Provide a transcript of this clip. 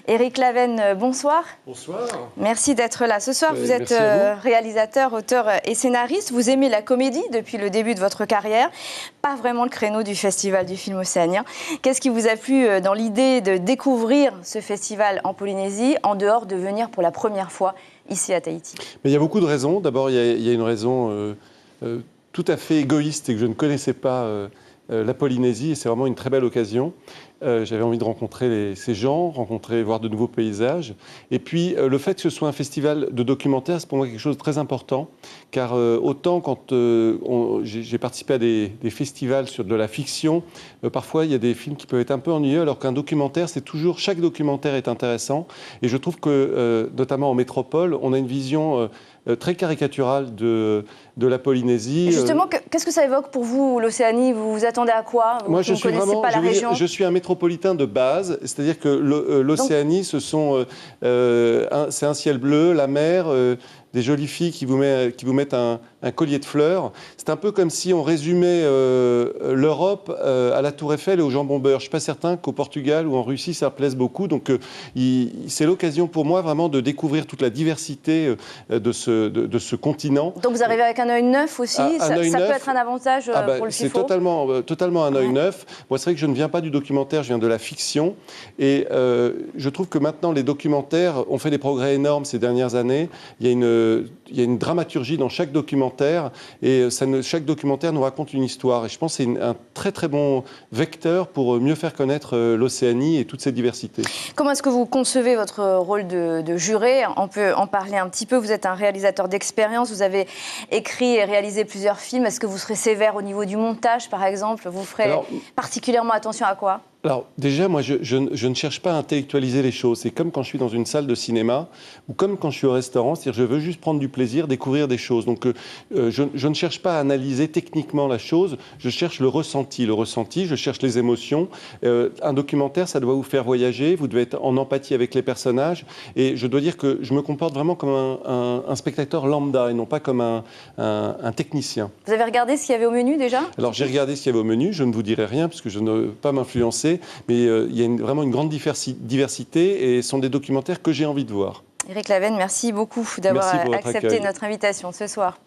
Éric Lavenne, bonsoir. Bonsoir. Merci d'être là. Ce soir, vous êtes réalisateur, auteur et scénariste. Vous aimez la comédie depuis le début de votre carrière. Pas vraiment le créneau du Festival du film océanien. Qu'est-ce qui vous a plu dans l'idée de découvrir ce festival en Polynésie, en dehors de venir pour la première fois ici à Tahiti? Mais il y a beaucoup de raisons. D'abord, il y a une raison tout à fait égoïste et que je ne connaissais pas la Polynésie. Et c'est vraiment une très belle occasion. J'avais envie de rencontrer ces gens, voir de nouveaux paysages. Et puis, le fait que ce soit un festival de documentaires, c'est pour moi quelque chose de très important. Car autant quand j'ai participé à des festivals sur de la fiction, parfois il y a des films qui peuvent être un peu ennuyeux, alors qu'un documentaire, chaque documentaire est intéressant. Et je trouve que, notamment en métropole, on a une vision très caricaturale de la Polynésie. Et justement, qu'est-ce que ça évoque pour vous, l'Océanie? Vous vous attendez à quoi? Moi, je suis un métropolitain de base, c'est-à-dire que l'Océanie, c'est un ciel bleu, la mer, des jolies filles qui vous mettent un collier de fleurs. C'est un peu comme si on résumait l'Europe à la Tour Eiffel et au jambon beurre. Je ne suis pas certain qu'au Portugal ou en Russie, ça plaise beaucoup. Donc, c'est l'occasion pour moi vraiment de découvrir toute la diversité de ce continent. Donc, vous arrivez avec un œil neuf aussi. Ça peut être un avantage pour le FIFO. C'est totalement un œil neuf. Moi, c'est vrai que je ne viens pas du documentaire, je viens de la fiction. Et je trouve que maintenant, les documentaires ont fait des progrès énormes ces dernières années. Il y a une dramaturgie dans chaque documentaire et chaque documentaire nous raconte une histoire. Et je pense que c'est un très très bon vecteur pour mieux faire connaître l'Océanie et toute cette diversité. Comment est-ce que vous concevez votre rôle de juré? On peut en parler un petit peu. Vous êtes un réalisateur d'expérience, vous avez écrit et réalisé plusieurs films. Est-ce que vous serez sévère au niveau du montage, par exemple? Vous ferez particulièrement attention à quoi? Alors déjà, moi, je ne cherche pas à intellectualiser les choses. C'est comme quand je suis dans une salle de cinéma ou comme quand je suis au restaurant. C'est-à-dire je veux juste prendre du plaisir, découvrir des choses. Donc je ne cherche pas à analyser techniquement la chose. Je cherche le ressenti. Je cherche les émotions. Un documentaire, ça doit vous faire voyager. Vous devez être en empathie avec les personnages. Et je dois dire que je me comporte vraiment comme un spectateur lambda et non pas comme un technicien. Vous avez regardé ce qu'il y avait au menu déjà? Alors j'ai regardé ce qu'il y avait au menu. Je ne vous dirai rien puisque je ne veux pas m'influencer. Mais il y a vraiment une grande diversité et ce sont des documentaires que j'ai envie de voir. Éric Lavenne, merci beaucoup d'avoir accepté notre invitation ce soir.